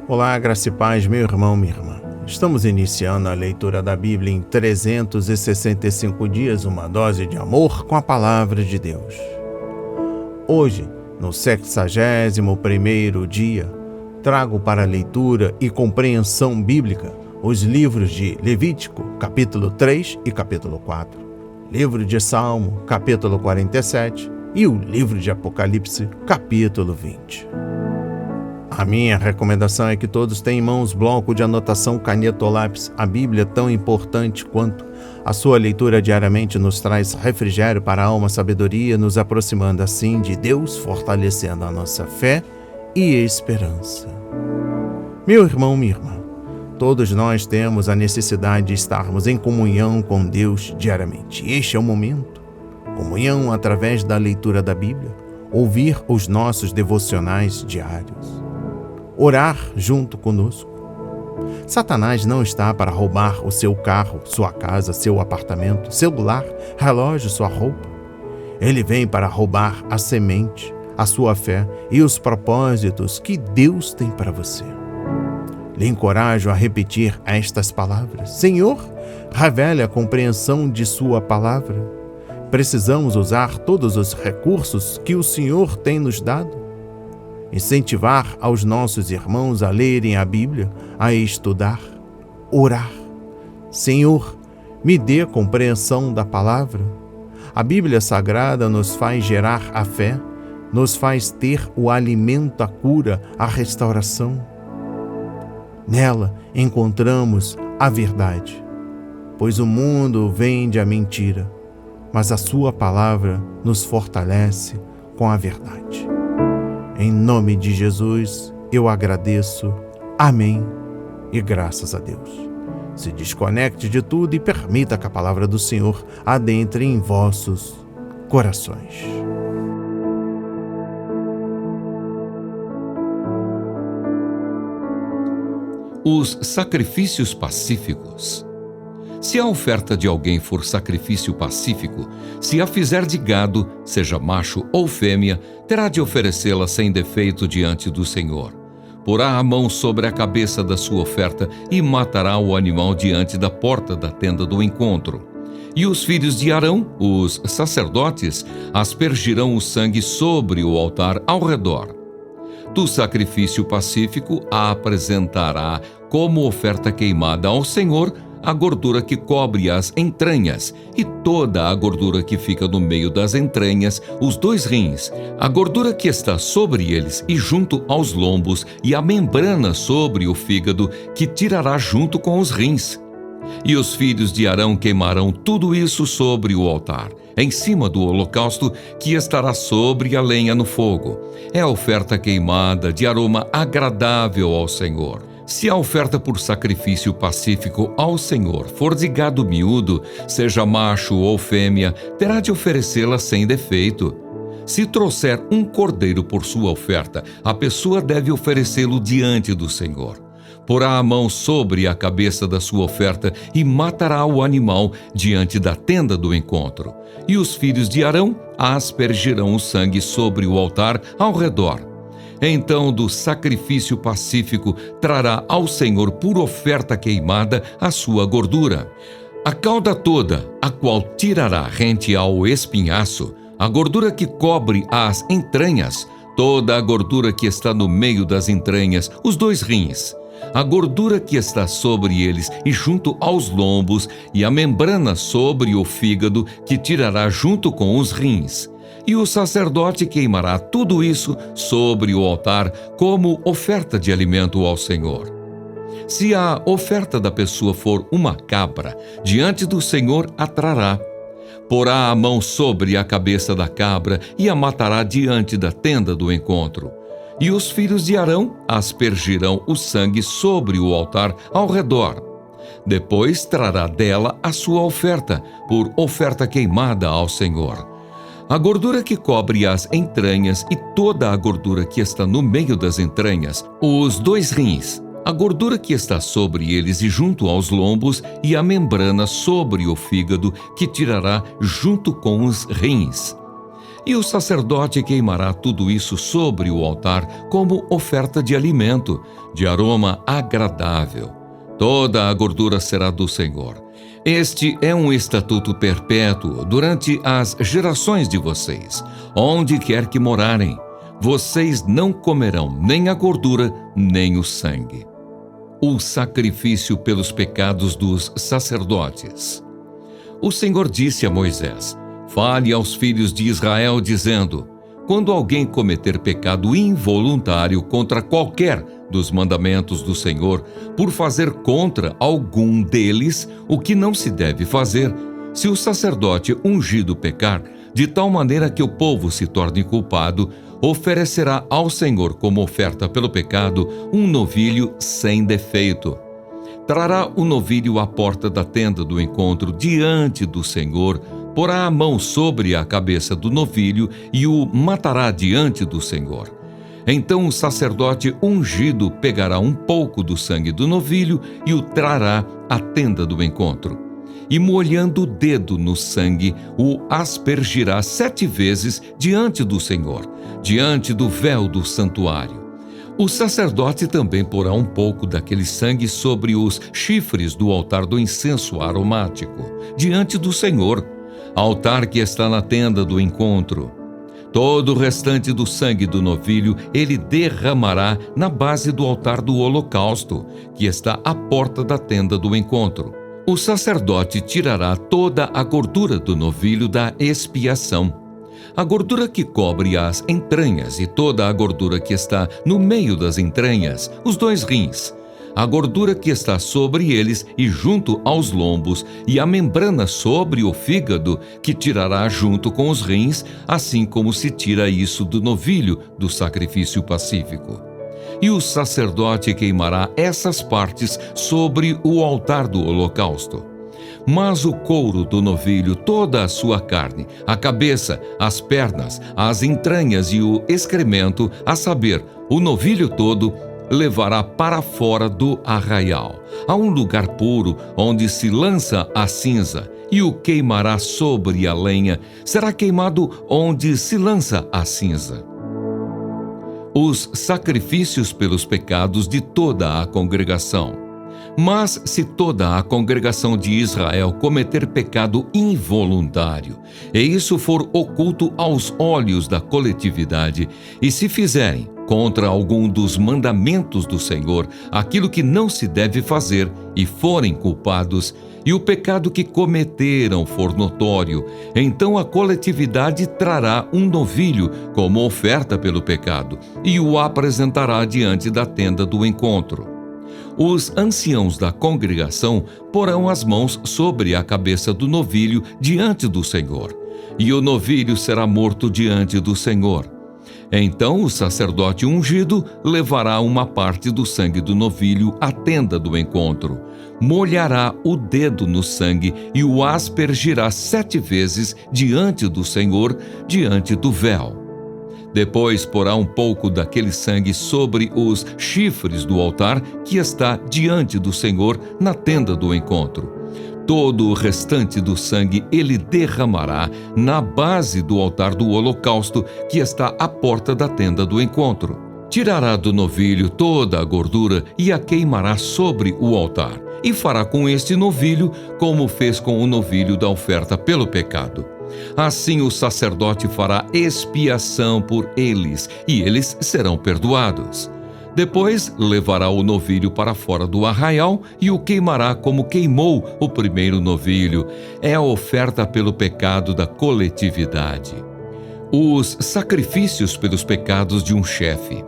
Olá, graça e paz, meu irmão, minha irmã. Estamos iniciando a leitura da Bíblia em 365 dias, uma dose de amor com a Palavra de Deus. Hoje, no 61º dia, trago para leitura e compreensão bíblica os livros de Levítico, capítulo 3 e capítulo 4, livro de Salmo, capítulo 47 e o livro de Apocalipse, capítulo 20. A minha recomendação é que todos tenham em mãos bloco de anotação, caneta ou lápis. A Bíblia é tão importante quanto. A sua leitura diariamente nos traz refrigério para a alma, sabedoria, nos aproximando assim de Deus, fortalecendo a nossa fé e esperança. Meu irmão, minha irmã, todos nós temos a necessidade de estarmos em comunhão com Deus diariamente. Este é o momento. Comunhão através da leitura da Bíblia, ouvir os nossos devocionais diários, orar junto conosco. Satanás não está para roubar o seu carro, sua casa, seu apartamento, celular, relógio, sua roupa. Ele vem para roubar a semente, a sua fé e os propósitos que Deus tem para você. Lhe encorajo a repetir estas palavras. Senhor, revele a compreensão de sua palavra. Precisamos usar todos os recursos que o Senhor tem nos dado. Incentivar aos nossos irmãos a lerem a Bíblia, a estudar, orar. Senhor, me dê compreensão da palavra. A Bíblia Sagrada nos faz gerar a fé, nos faz ter o alimento, a cura, a restauração. Nela encontramos a verdade, pois o mundo vende a mentira, mas a sua palavra nos fortalece com a verdade. Em nome de Jesus, eu agradeço. Amém e graças a Deus. Se desconecte de tudo e permita que a palavra do Senhor adentre em vossos corações. Os sacrifícios pacíficos. Se a oferta de alguém for sacrifício pacífico, se a fizer de gado, seja macho ou fêmea, terá de oferecê-la sem defeito diante do Senhor. Porá a mão sobre a cabeça da sua oferta e matará o animal diante da porta da tenda do encontro. E os filhos de Arão, os sacerdotes, aspergirão o sangue sobre o altar ao redor. Do sacrifício pacífico a apresentará como oferta queimada ao Senhor a gordura que cobre as entranhas e toda a gordura que fica no meio das entranhas, os 2 rins, a gordura que está sobre eles e junto aos lombos e a membrana sobre o fígado que tirará junto com os rins. E os filhos de Arão queimarão tudo isso sobre o altar, em cima do holocausto que estará sobre a lenha no fogo. É a oferta queimada de aroma agradável ao Senhor. Se a oferta por sacrifício pacífico ao Senhor for de gado miúdo, seja macho ou fêmea, terá de oferecê-la sem defeito. Se trouxer um cordeiro por sua oferta, a pessoa deve oferecê-lo diante do Senhor. Porá a mão sobre a cabeça da sua oferta e matará o animal diante da tenda do encontro. E os filhos de Arão aspergirão o sangue sobre o altar ao redor. Então do sacrifício pacífico trará ao Senhor por oferta queimada a sua gordura. A cauda toda, a qual tirará rente ao espinhaço, a gordura que cobre as entranhas, toda a gordura que está no meio das entranhas, os 2 rins, a gordura que está sobre eles e junto aos lombos, e a membrana sobre o fígado que tirará junto com os rins. E o sacerdote queimará tudo isso sobre o altar como oferta de alimento ao Senhor. Se a oferta da pessoa for uma cabra, diante do Senhor a trará. Porá a mão sobre a cabeça da cabra e a matará diante da tenda do encontro. E os filhos de Arão aspergirão o sangue sobre o altar ao redor. Depois trará dela a sua oferta, por oferta queimada ao Senhor. A gordura que cobre as entranhas e toda a gordura que está no meio das entranhas, os 2 rins, a gordura que está sobre eles e junto aos lombos e a membrana sobre o fígado que tirará junto com os rins. E o sacerdote queimará tudo isso sobre o altar como oferta de alimento, de aroma agradável. Toda a gordura será do Senhor. Este é um estatuto perpétuo durante as gerações de vocês, onde quer que morarem. Vocês não comerão nem a gordura, nem o sangue. O sacrifício pelos pecados dos sacerdotes. O Senhor disse a Moisés: fale aos filhos de Israel, dizendo: quando alguém cometer pecado involuntário contra qualquer dos mandamentos do Senhor, por fazer contra algum deles o que não se deve fazer, se o sacerdote ungido pecar, de tal maneira que o povo se torne culpado, oferecerá ao Senhor como oferta pelo pecado um novilho sem defeito. Trará o novilho à porta da tenda do encontro diante do Senhor, porá a mão sobre a cabeça do novilho e o matará diante do Senhor. Então o sacerdote ungido pegará um pouco do sangue do novilho e o trará à tenda do encontro. E molhando o dedo no sangue, o aspergirá 7 vezes diante do Senhor, diante do véu do santuário. O sacerdote também porá um pouco daquele sangue sobre os chifres do altar do incenso aromático, diante do Senhor, altar que está na tenda do encontro. Todo o restante do sangue do novilho ele derramará na base do altar do holocausto, que está à porta da tenda do encontro. O sacerdote tirará toda a gordura do novilho da expiação, a gordura que cobre as entranhas e toda a gordura que está no meio das entranhas, os 2 rins, a gordura que está sobre eles e junto aos lombos, e a membrana sobre o fígado, que tirará junto com os rins, assim como se tira isso do novilho do sacrifício pacífico. E o sacerdote queimará essas partes sobre o altar do holocausto. Mas o couro do novilho, toda a sua carne, a cabeça, as pernas, as entranhas e o excremento, a saber, o novilho todo, levará para fora do arraial, a um lugar puro, onde se lança a cinza, e o queimará sobre a lenha. Será queimado onde se lança a cinza. Os sacrifícios pelos pecados de toda a congregação. Mas se toda a congregação de Israel cometer pecado involuntário, e isso for oculto aos olhos da coletividade, e se fizerem contra algum dos mandamentos do Senhor aquilo que não se deve fazer, e forem culpados, e o pecado que cometeram for notório, então a coletividade trará um novilho como oferta pelo pecado, e o apresentará diante da tenda do encontro. Os anciãos da congregação porão as mãos sobre a cabeça do novilho diante do Senhor, e o novilho será morto diante do Senhor. Então o sacerdote ungido levará uma parte do sangue do novilho à tenda do encontro, molhará o dedo no sangue e o aspergirá 7 vezes diante do Senhor, diante do véu. Depois porá um pouco daquele sangue sobre os chifres do altar que está diante do Senhor na tenda do encontro. Todo o restante do sangue ele derramará na base do altar do holocausto que está à porta da tenda do encontro. Tirará do novilho toda a gordura e a queimará sobre o altar, e fará com este novilho como fez com o novilho da oferta pelo pecado. Assim o sacerdote fará expiação por eles, e eles serão perdoados. Depois levará o novilho para fora do arraial e o queimará como queimou o primeiro novilho. É a oferta pelo pecado da coletividade. Os sacrifícios pelos pecados de um chefe.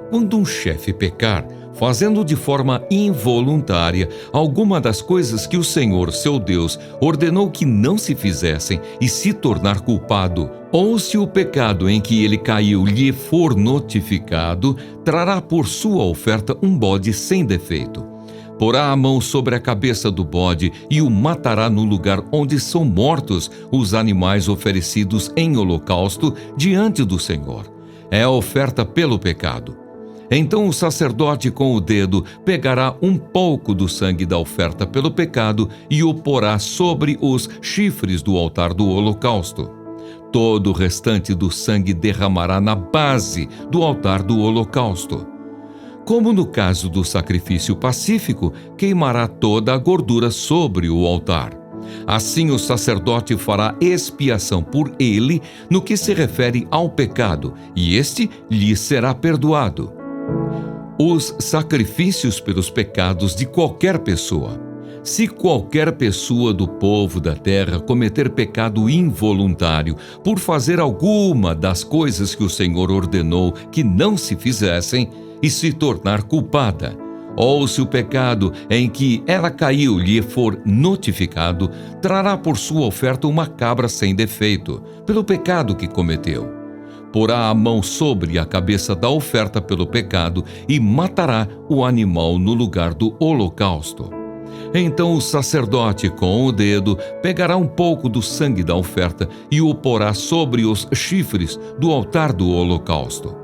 Quando um chefe pecar, fazendo de forma involuntária alguma das coisas que o Senhor, seu Deus, ordenou que não se fizessem e se tornar culpado, ou se o pecado em que ele caiu lhe for notificado, trará por sua oferta um bode sem defeito. Porá a mão sobre a cabeça do bode e o matará no lugar onde são mortos os animais oferecidos em holocausto diante do Senhor. É a oferta pelo pecado. Então o sacerdote com o dedo pegará um pouco do sangue da oferta pelo pecado e o porá sobre os chifres do altar do holocausto. todo o restante do sangue derramará na base do altar do holocausto. Como no caso do sacrifício pacífico, queimará toda a gordura sobre o altar. Assim o sacerdote fará expiação por ele no que se refere ao pecado, e este lhe será perdoado. Os sacrifícios pelos pecados de qualquer pessoa. Se qualquer pessoa do povo da terra cometer pecado involuntário por fazer alguma das coisas que o Senhor ordenou que não se fizessem e se tornar culpada, ou se o pecado em que ela caiu lhe for notificado, trará por sua oferta uma cabra sem defeito, pelo pecado que cometeu. Porá a mão sobre a cabeça da oferta pelo pecado e matará o animal no lugar do holocausto. Então o sacerdote, com o dedo, pegará um pouco do sangue da oferta e o porá sobre os chifres do altar do holocausto.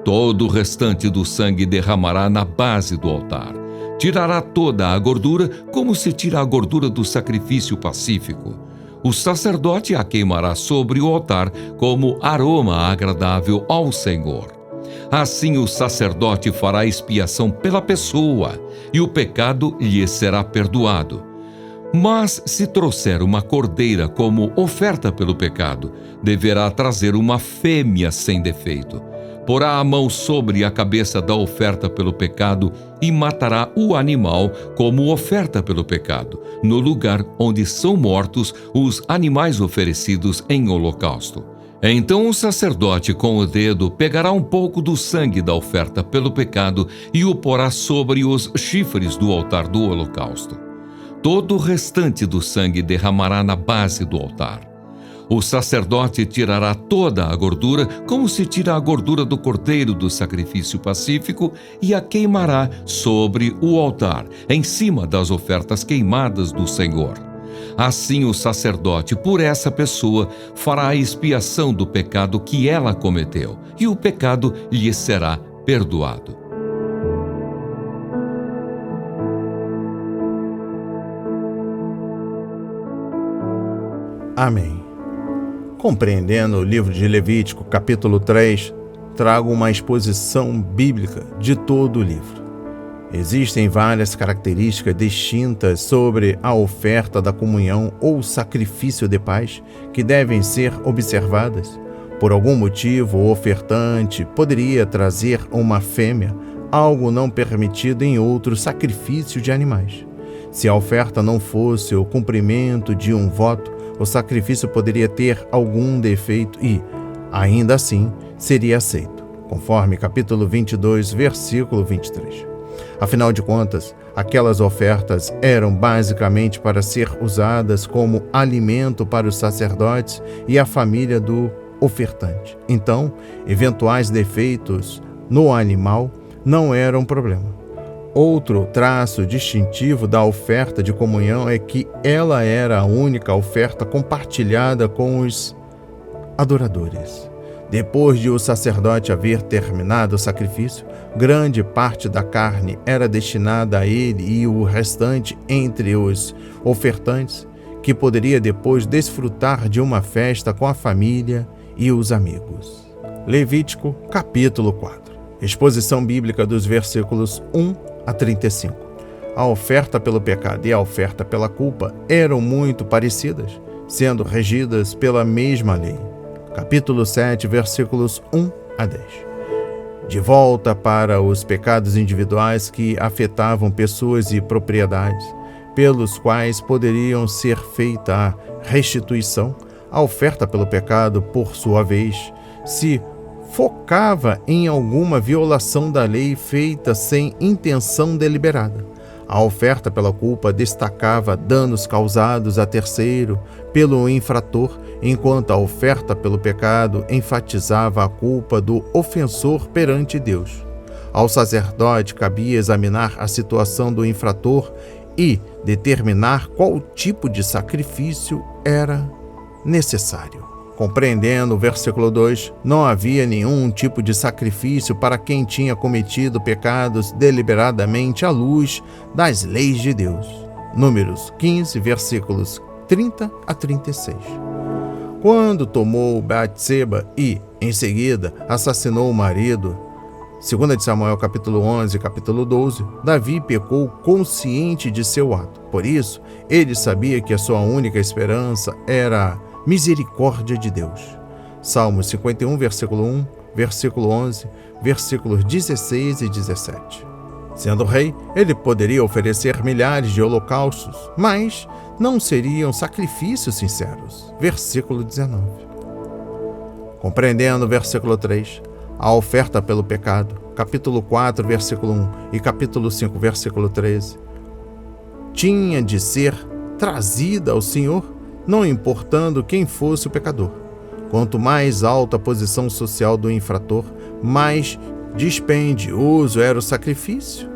Todo o restante do sangue derramará na base do altar. Tirará toda a gordura, como se tira a gordura do sacrifício pacífico. O sacerdote a queimará sobre o altar como aroma agradável ao Senhor. Assim o sacerdote fará expiação pela pessoa, e o pecado lhe será perdoado. Mas se trouxer uma cordeira como oferta pelo pecado, deverá trazer uma fêmea sem defeito. Porá a mão sobre a cabeça da oferta pelo pecado e matará o animal como oferta pelo pecado, no lugar onde são mortos os animais oferecidos em holocausto. Então o sacerdote com o dedo pegará um pouco do sangue da oferta pelo pecado e o porá sobre os chifres do altar do holocausto. Todo o restante do sangue derramará na base do altar. O sacerdote tirará toda a gordura, como se tira a gordura do cordeiro do sacrifício pacífico, e a queimará sobre o altar, em cima das ofertas queimadas do Senhor. Assim o sacerdote, por essa pessoa, fará a expiação do pecado que ela cometeu, e o pecado lhe será perdoado. Amém. Compreendendo o livro de Levítico, capítulo 3, trago uma exposição bíblica de todo o livro. Existem várias características distintas sobre a oferta da comunhão ou sacrifício de paz que devem ser observadas. Por algum motivo, o ofertante poderia trazer uma fêmea, algo não permitido em outro sacrifício de animais. Se a oferta não fosse o cumprimento de um voto, o sacrifício poderia ter algum defeito e, ainda assim, seria aceito, conforme capítulo 22, versículo 23. Afinal de contas, aquelas ofertas eram basicamente para ser usadas como alimento para os sacerdotes e a família do ofertante. Então, eventuais defeitos no animal não eram problema. Outro traço distintivo da oferta de comunhão é que ela era a única oferta compartilhada com os adoradores. Depois de o sacerdote haver terminado o sacrifício, grande parte da carne era destinada a ele e o restante entre os ofertantes, que poderia depois desfrutar de uma festa com a família e os amigos. Levítico, capítulo 4. Exposição bíblica dos versículos 1 a 35. A oferta pelo pecado e a oferta pela culpa eram muito parecidas, sendo regidas pela mesma lei. Capítulo 7, versículos 1 a 10. De volta para os pecados individuais que afetavam pessoas e propriedades, pelos quais poderiam ser feita a restituição, a oferta pelo pecado, por sua vez, se focava em alguma violação da lei feita sem intenção deliberada. A oferta pela culpa destacava danos causados a terceiro pelo infrator, enquanto a oferta pelo pecado enfatizava a culpa do ofensor perante Deus. Ao sacerdote cabia examinar a situação do infrator e determinar qual tipo de sacrifício era necessário. Compreendendo o versículo 2, não havia nenhum tipo de sacrifício para quem tinha cometido pecados deliberadamente à luz das leis de Deus. Números 15, versículos 30 a 36. Quando tomou Batseba e, em seguida, assassinou o marido, 2 de Samuel capítulo 11, capítulo 12, Davi pecou consciente de seu ato. Por isso, ele sabia que a sua única esperança era a misericórdia de Deus. Salmos 51, versículo 1, versículo 11, versículos 16 e 17. Sendo rei, ele poderia oferecer milhares de holocaustos, mas não seriam sacrifícios sinceros. Versículo 19. Compreendendo o versículo 3, a oferta pelo pecado, capítulo 4, versículo 1 e capítulo 5, versículo 13, tinha de ser trazida ao Senhor, não importando quem fosse o pecador. Quanto mais alta a posição social do infrator, mais dispendioso era o sacrifício.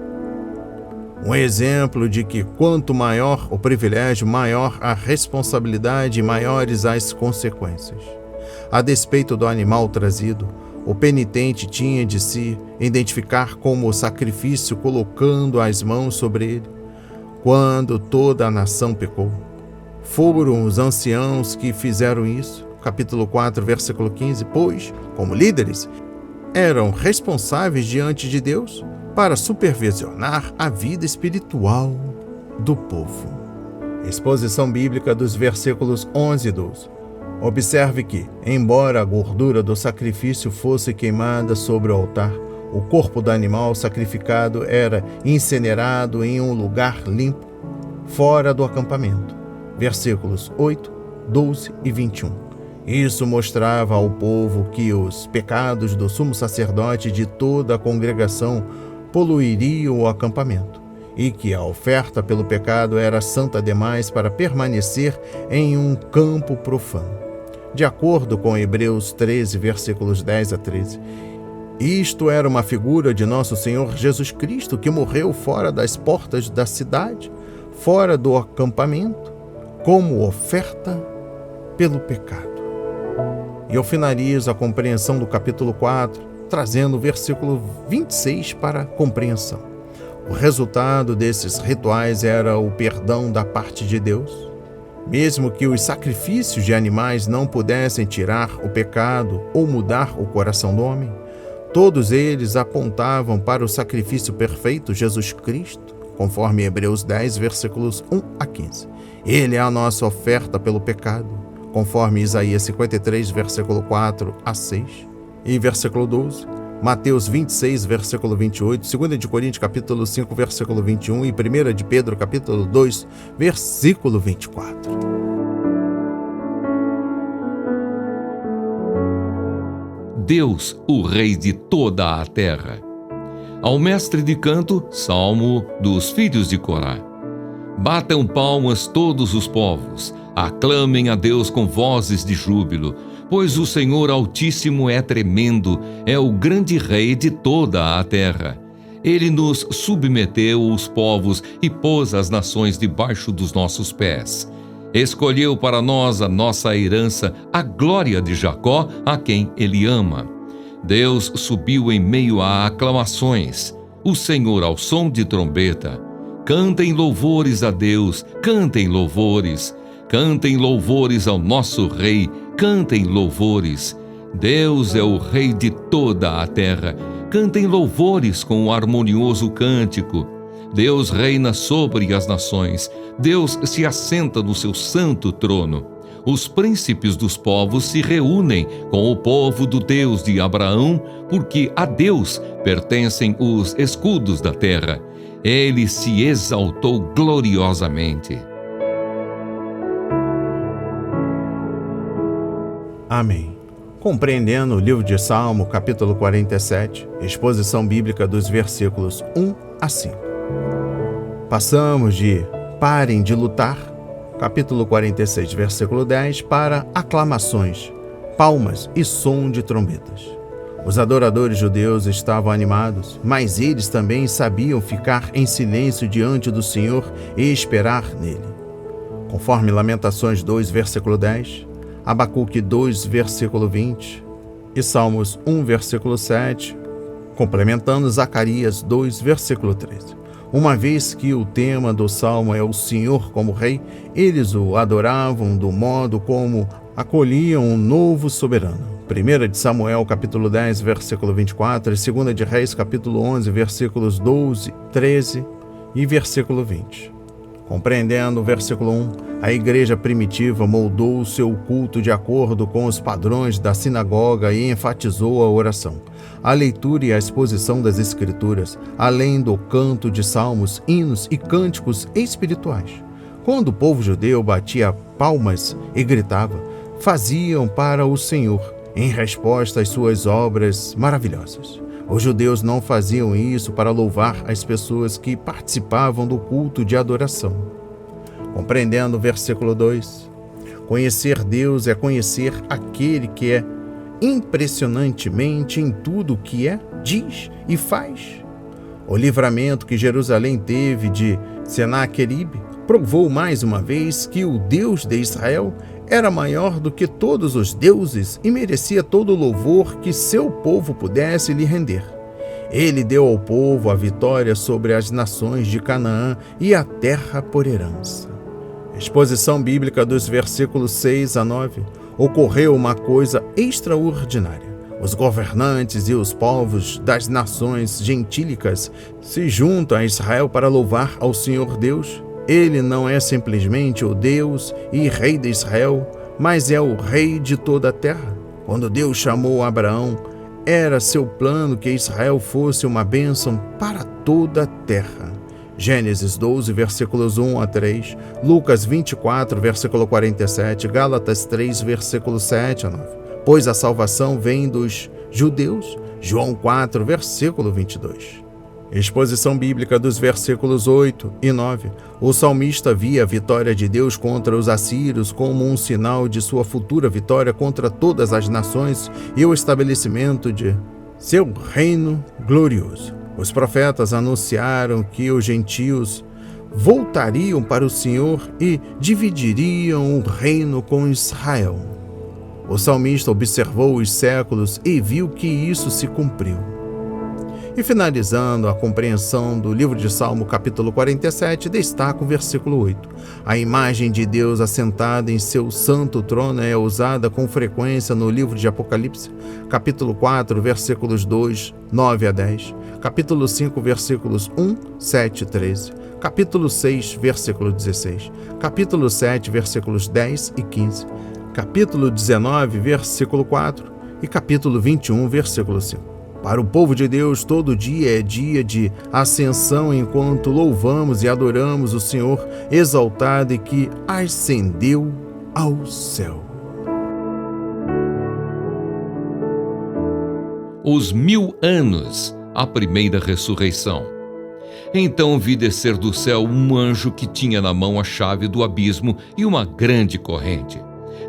Um exemplo de que quanto maior o privilégio, maior a responsabilidade e maiores as consequências. A despeito do animal trazido, o penitente tinha de se identificar como o sacrifício, colocando as mãos sobre ele. Quando toda a nação pecou, foram os anciãos que fizeram isso. Capítulo 4, versículo 15, pois, como líderes, eram responsáveis diante de Deus para supervisionar a vida espiritual do povo. Exposição bíblica dos versículos 11 e 12. Observe que, embora a gordura do sacrifício fosse queimada sobre o altar, o corpo do animal sacrificado era incinerado em um lugar limpo, fora do acampamento. Versículos 8, 12 e 21. Isso mostrava ao povo que os pecados do sumo sacerdote e de toda a congregação poluiriam o acampamento, e que a oferta pelo pecado era santa demais para permanecer em um campo profano. De acordo com Hebreus 13, versículos 10 a 13, isto era uma figura de nosso Senhor Jesus Cristo, que morreu fora das portas da cidade, fora do acampamento, como oferta pelo pecado. E eu finalizo a compreensão do capítulo 4, trazendo o versículo 26 para a compreensão. O resultado desses rituais era o perdão da parte de Deus. Mesmo que os sacrifícios de animais não pudessem tirar o pecado ou mudar o coração do homem, todos eles apontavam para o sacrifício perfeito, Jesus Cristo, conforme Hebreus 10, versículos 1 a 15. Ele é a nossa oferta pelo pecado, conforme Isaías 53, versículo 4 a 6, e versículo 12, Mateus 26, versículo 28, 2 de Coríntios, capítulo 5, versículo 21 e 1 de Pedro, capítulo 2, versículo 24. Deus, o Rei de toda a terra. Ao mestre de canto, salmo dos filhos de Corá. Batam palmas todos os povos, aclamem a Deus com vozes de júbilo, pois o Senhor Altíssimo é tremendo, é o grande Rei de toda a terra. Ele nos submeteu os povos e pôs as nações debaixo dos nossos pés. Escolheu para nós a nossa herança, a glória de Jacó, a quem Ele ama. Deus subiu em meio a aclamações, o Senhor ao som de trombeta. Cantem louvores a Deus, cantem louvores ao nosso Rei, cantem louvores. Deus é o Rei de toda a terra. Cantem louvores com um harmonioso cântico. Deus reina sobre as nações. Deus se assenta no seu santo trono. Os príncipes dos povos se reúnem com o povo do Deus de Abraão, porque a Deus pertencem os escudos da terra. Ele se exaltou gloriosamente. Amém. Compreendendo o livro de Salmo, capítulo 47, exposição bíblica dos versículos 1 a 5. Passamos de Parem de lutar, capítulo 46, versículo 10, para aclamações, palmas e som de trombetas. Os adoradores judeus estavam animados, mas eles também sabiam ficar em silêncio diante do Senhor e esperar nele. Conforme Lamentações 2, versículo 10, Abacuque 2, versículo 20 e Salmos 1, versículo 7, complementando Zacarias 2, versículo 13. Uma vez que o tema do Salmo é o Senhor como Rei, eles o adoravam do modo como acolhiam um novo soberano. 1 de Samuel, capítulo 10, versículo 24, e 2 de Reis, capítulo 11, versículos 12, 13 e versículo 20. Compreendendo o versículo 1, a igreja primitiva moldou o seu culto de acordo com os padrões da sinagoga e enfatizou a oração, a leitura e a exposição das escrituras, além do canto de salmos, hinos e cânticos espirituais. Quando o povo judeu batia palmas e gritava, faziam para o Senhor, em resposta às suas obras maravilhosas. Os judeus não faziam isso para louvar as pessoas que participavam do culto de adoração. Compreendendo o versículo 2, conhecer Deus é conhecer aquele que é impressionantemente em tudo o que é, diz e faz. O livramento que Jerusalém teve de Senaqueribe provou mais uma vez que o Deus de Israel era maior do que todos os deuses e merecia todo o louvor que seu povo pudesse lhe render. Ele deu ao povo a vitória sobre as nações de Canaã e a terra por herança. Exposição bíblica dos versículos 6 a 9. Ocorreu uma coisa extraordinária. Os governantes e os povos das nações gentílicas se juntam a Israel para louvar ao Senhor Deus. Ele não é simplesmente o Deus e Rei de Israel, mas é o Rei de toda a terra. Quando Deus chamou Abraão, era seu plano que Israel fosse uma bênção para toda a terra. Gênesis 12, versículos 1 a 3, Lucas 24, versículo 47, Gálatas 3, versículo 7 a 9. Pois a salvação vem dos judeus. João 4, versículo 22. Exposição bíblica dos versículos 8 e 9. O salmista via a vitória de Deus contra os assírios como um sinal de sua futura vitória contra todas as nações e o estabelecimento de seu reino glorioso. Os profetas anunciaram que os gentios voltariam para o Senhor e dividiriam o reino com Israel. O salmista observou os séculos e viu que isso se cumpriu. E finalizando a compreensão do livro de Salmo, capítulo 47, destaca o versículo 8. A imagem de Deus assentada em seu santo trono é usada com frequência no livro de Apocalipse, capítulo 4, versículos 2, 9 a 10, capítulo 5, versículos 1, 7 e 13, capítulo 6, versículo 16, capítulo 7, versículos 10 e 15, capítulo 19, versículo 4 e capítulo 21, versículo 5. Para o povo de Deus, todo dia é dia de ascensão enquanto louvamos e adoramos o Senhor exaltado e que ascendeu ao céu. Os 1000 anos, a primeira ressurreição. Então vi descer do céu um anjo que tinha na mão a chave do abismo e uma grande corrente.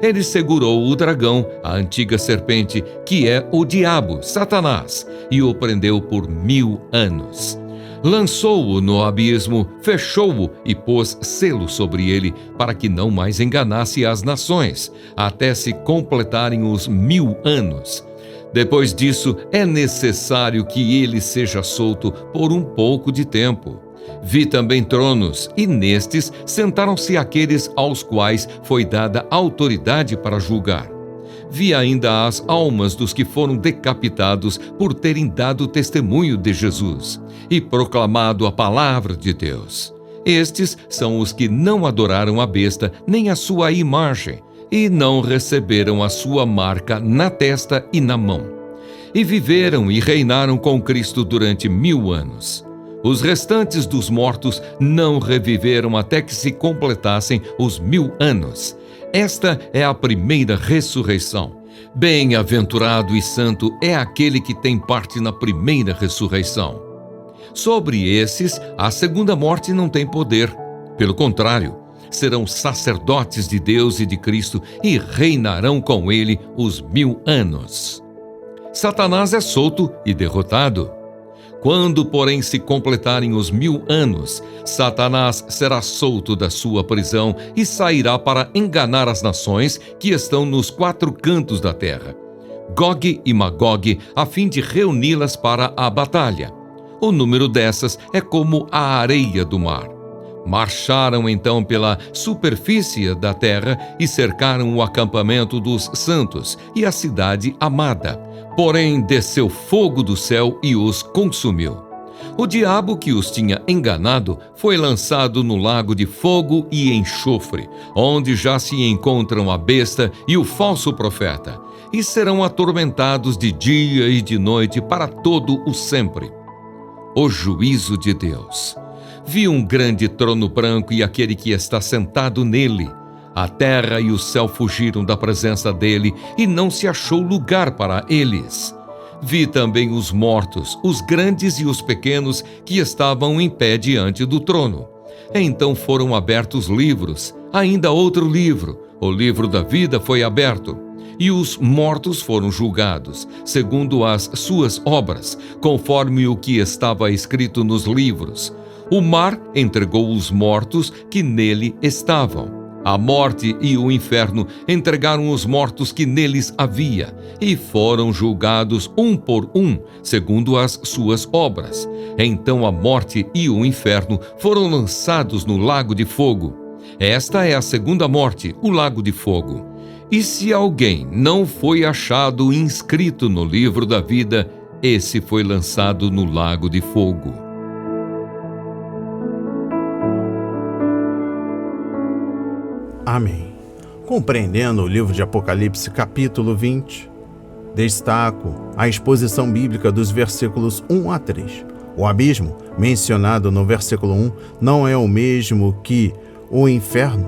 Ele segurou o dragão, a antiga serpente, que é o diabo, Satanás, e o prendeu por 1000 anos. Lançou-o no abismo, fechou-o e pôs selo sobre ele, para que não mais enganasse as nações, até se completarem os 1000 anos. Depois disso, é necessário que ele seja solto por um pouco de tempo. Vi também tronos, e nestes sentaram-se aqueles aos quais foi dada autoridade para julgar. Vi ainda as almas dos que foram decapitados por terem dado testemunho de Jesus e proclamado a palavra de Deus. Estes são os que não adoraram a besta nem a sua imagem, e não receberam a sua marca na testa e na mão. E viveram e reinaram com Cristo durante 1000 anos. Os restantes dos mortos não reviveram até que se completassem os 1000 anos. Esta é a primeira ressurreição. Bem-aventurado e santo é aquele que tem parte na primeira ressurreição. Sobre esses, a segunda morte não tem poder. Pelo contrário, serão sacerdotes de Deus e de Cristo e reinarão com ele os 1000 anos. Satanás é solto e derrotado. Quando, porém, se completarem os 1000 anos, Satanás será solto da sua prisão e sairá para enganar as nações que estão nos 4 cantos da terra, Gog e Magog, a fim de reuni-las para a batalha. O número dessas é como a areia do mar. Marcharam então pela superfície da terra e cercaram o acampamento dos santos e a cidade amada. Porém, desceu fogo do céu e os consumiu. O diabo que os tinha enganado foi lançado no lago de fogo e enxofre, onde já se encontram a besta e o falso profeta, e serão atormentados de dia e de noite para todo o sempre. O juízo de Deus. Vi um grande trono branco e aquele que está sentado nele. A terra e o céu fugiram da presença dele e não se achou lugar para eles. Vi também os mortos, os grandes e os pequenos, que estavam em pé diante do trono. Então foram abertos livros, ainda outro livro, o livro da vida foi aberto. E os mortos foram julgados, segundo as suas obras, conforme o que estava escrito nos livros. O mar entregou os mortos que nele estavam. A morte e o inferno entregaram os mortos que neles havia, e foram julgados um por um, segundo as suas obras. Então a morte e o inferno foram lançados no lago de fogo. Esta é a segunda morte, o lago de fogo. E se alguém não foi achado inscrito no livro da vida, esse foi lançado no lago de fogo. Amém. Compreendendo o livro de Apocalipse, capítulo 20, destaco a exposição bíblica dos versículos 1 a 3. O abismo, mencionado no versículo 1, não é o mesmo que o inferno,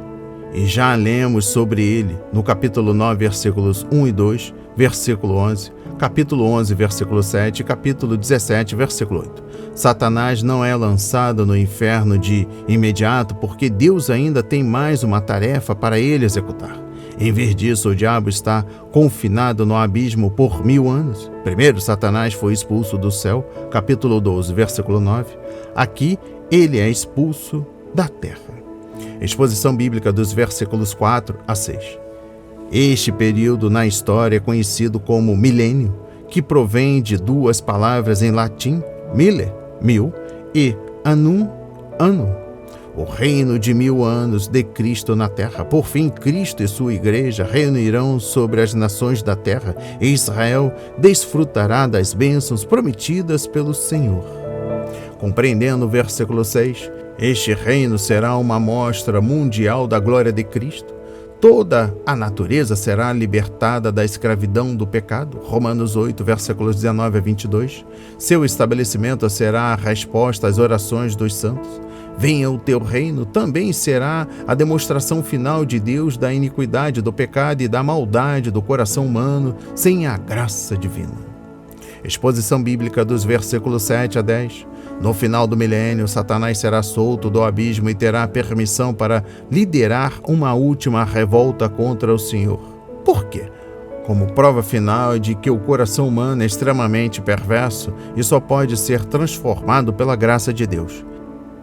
e já lemos sobre ele no capítulo 9, versículos 1 e 2, versículo 11, capítulo 11, versículo 7 e capítulo 17, versículo 8. Satanás não é lançado no inferno de imediato porque Deus ainda tem mais uma tarefa para ele executar. Em vez disso, o diabo está confinado no abismo por 1000 anos. Primeiro, Satanás foi expulso do céu, capítulo 12, versículo 9. Aqui, ele é expulso da terra. Exposição bíblica dos versículos 4 a 6. Este período na história é conhecido como milênio, que provém de duas palavras em latim, mille, 1000, e annum, ano. O reino de 1000 anos de Cristo na terra. Por fim, Cristo e sua igreja reunirão sobre as nações da terra, e Israel desfrutará das bênçãos prometidas pelo Senhor. Compreendendo o versículo 6, este reino será uma mostra mundial da glória de Cristo. Toda a natureza será libertada da escravidão do pecado. Romanos 8, versículos 19 a 22. Seu estabelecimento será a resposta às orações dos santos. Venha o teu reino também será a demonstração final de Deus da iniquidade, do pecado e da maldade do coração humano sem a graça divina. Exposição bíblica dos versículos 7 a 10. No final do milênio, Satanás será solto do abismo e terá permissão para liderar uma última revolta contra o Senhor. Por quê? Como prova final de que o coração humano é extremamente perverso e só pode ser transformado pela graça de Deus.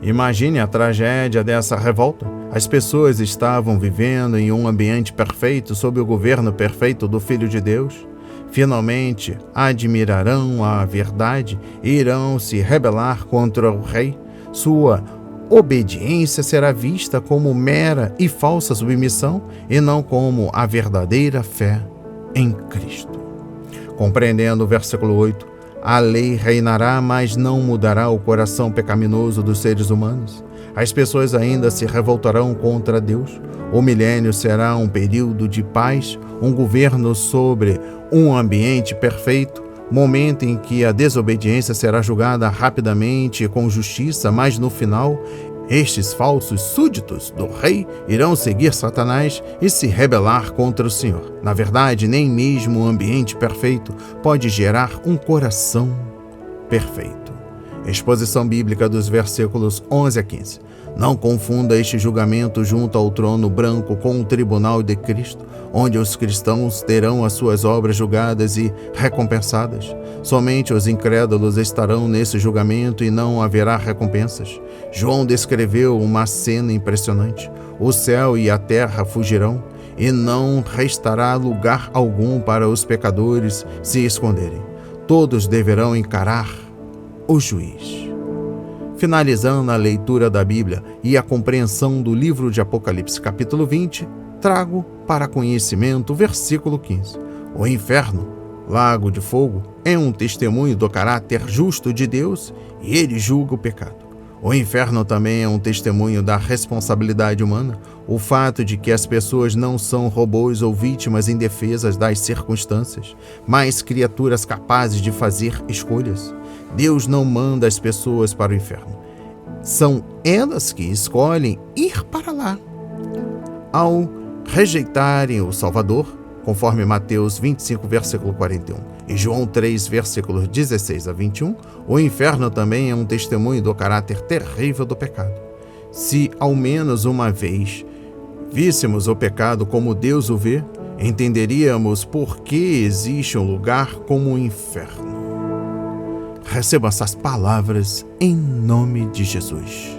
Imagine a tragédia dessa revolta. As pessoas estavam vivendo em um ambiente perfeito, sob o governo perfeito do Filho de Deus. Finalmente admirarão a verdade e irão se rebelar contra o rei. Sua obediência será vista como mera e falsa submissão e não como a verdadeira fé em Cristo. Compreendendo o versículo 8, a lei reinará, mas não mudará o coração pecaminoso dos seres humanos. As pessoas ainda se revoltarão contra Deus. O milênio será um período de paz, um governo sobre um ambiente perfeito, momento em que a desobediência será julgada rapidamente e com justiça, mas no final, estes falsos súditos do rei irão seguir Satanás e se rebelar contra o Senhor. Na verdade, nem mesmo o ambiente perfeito pode gerar um coração perfeito. Exposição bíblica dos versículos 11 a 15. Não confunda este julgamento junto ao trono branco com o tribunal de Cristo, onde os cristãos terão as suas obras julgadas e recompensadas. Somente os incrédulos estarão nesse julgamento e não haverá recompensas. João descreveu uma cena impressionante. O céu e a terra fugirão, e não restará lugar algum para os pecadores se esconderem. Todos deverão encarar o juiz. Finalizando a leitura da Bíblia e a compreensão do livro de Apocalipse, capítulo 20, trago para conhecimento o versículo 15. O inferno, lago de fogo, é um testemunho do caráter justo de Deus e ele julga o pecado. O inferno também é um testemunho da responsabilidade humana, o fato de que as pessoas não são robôs ou vítimas indefesas das circunstâncias, mas criaturas capazes de fazer escolhas. Deus não manda as pessoas para o inferno. São elas que escolhem ir para lá. Ao rejeitarem o Salvador, conforme Mateus 25, versículo 41, e João 3, versículos 16 a 21, o inferno também é um testemunho do caráter terrível do pecado. Se ao menos uma vez víssemos o pecado como Deus o vê, entenderíamos por que existe um lugar como o inferno. Receba essas palavras em nome de Jesus.